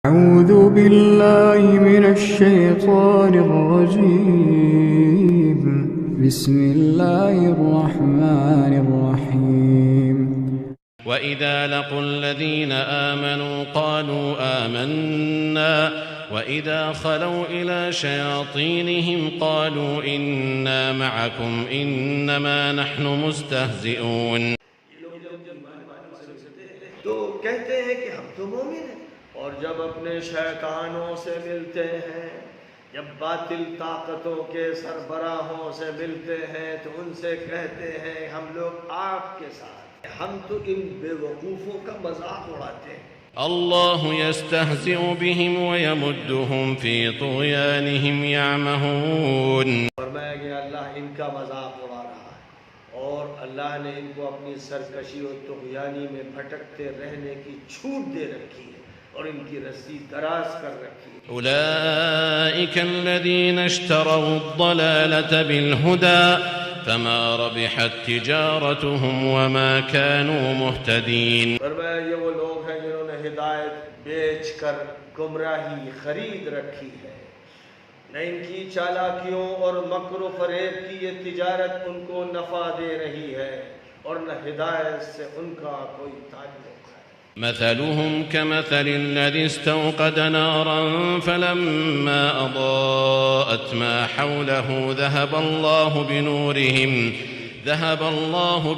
أعوذ بالله من الشيطان الرجيم بسم الله الرحمن الرحيم وإذا لقوا الذين آمنوا قالوا آمنا وإذا خلوا إلى شياطينهم قالوا إنا معكم إنما نحن مستهزئون तो कहते हैं कि हम तो मोमिन हैं, और जब अपने शैतानों से मिलते हैं, जब बातिल ताकतों के सरबराहों से मिलते हैं तो उनसे कहते हैं हम लोग आपके साथ, हम तो इन बेवकूफ़ों का मजाक उड़ाते हैं। الله يستهزئ بهم ويمدهم في طغيانهم يعمهون फरमाया कि अल्लाह इनका मजाक उड़ा रहा है और अल्लाह ने इनको अपनी सरकशी और तुग़यानी में भटकते रहने की छूट दे रखी है और इनकी रस्सी दराज कर रखी है। أولئك الذين اشتروا الضلالة بالهدى فما ربحت تجارتهم وما كانوا مهتدين फरमाया ये वो लोग हैं जिन्होंने हिदायत बेचकर गुमराही खरीद रखी है, न इनकी चालाकियों और मकर फरेब की ये तिजारत उनको नफा दे रही है और न हिदायत से उनका कोई ताल्लुक है। مثلهم كمثل الذي استوقد نارا فلما أضاءت ما حوله ذهب الله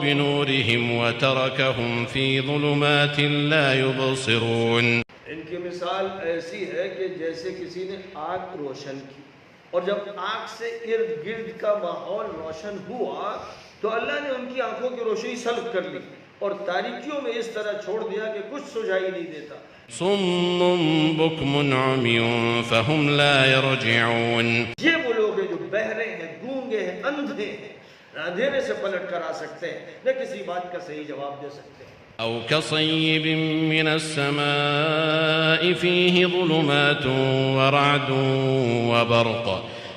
بنورهم وتركهم في ظلمات لا يبصرون इनकी मिसाल ऐसी है कि जैसे किसी ने आग रोशन की और जब आग से इर्द गिर्द का माहौल रोशन हुआ तो अल्लाह ने उनकी आंखों की रोशनी सल्ब कर ली और तारीकियों में इस तरह छोड़ दिया कि कुछ सुझाई नहीं देता। صم بكم عمي فهم لا يرجعون ये वो लोग हैं जो बहरे हैं, गूंगे हैं, अंधे हैं, न अंधेरे से पलट कर आ सकते हैं न किसी बात का सही जवाब दे सकते हैं। أو كصيب من السماء فيه ظلمات ورعد وبرق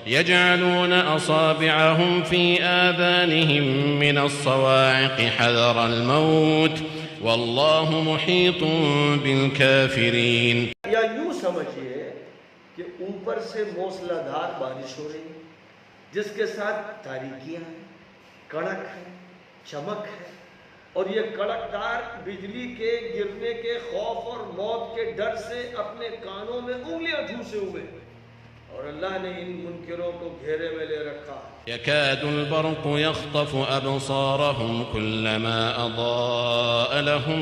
يجعلون أصابعهم في آذانهم من الصواعق حذر الموت والله محيط بالكافرين या यूं समझिए कि ऊपर से मूसलाधार बारिश हो रही है जिसके साथ तारीकियां हैं, कड़क है, चमक है और ये कड़कदार बिजली के गिरने के खौफ और मौत के डर से अपने कानों में उंगलियां ठूसे हुए और अल्लाह ने इन मुनकिरों को घेरे में ले रखा। يكاد البرق يخطف أبصارهم كلما أضاء لهم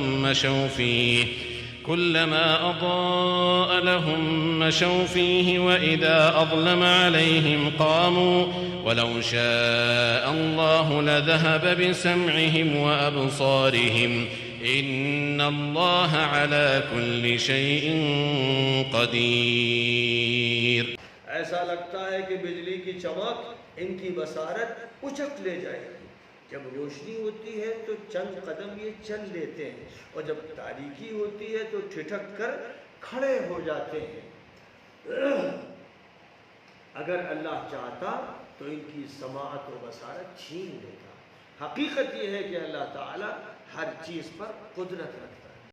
مشوا فيه وإذا أظلم عليهم قاموا ولو شاء الله لذهب بسمعهم وأبصارهم إن الله على كل شيء قدير ऐसा लगता है कि बिजली की चमक इनकी बसारत उचक ले जाएगी। जब रोशनी होती है तो चंद कदम ये चल लेते हैं और जब तारीकी होती है तो ठिठक कर खड़े हो जाते हैं। अगर अल्लाह चाहता तो इनकी समाअत और बसारत छीन लेता। हकीकत ये है कि अल्लाह ताला हर चीज़ पर कुदरत रखता है।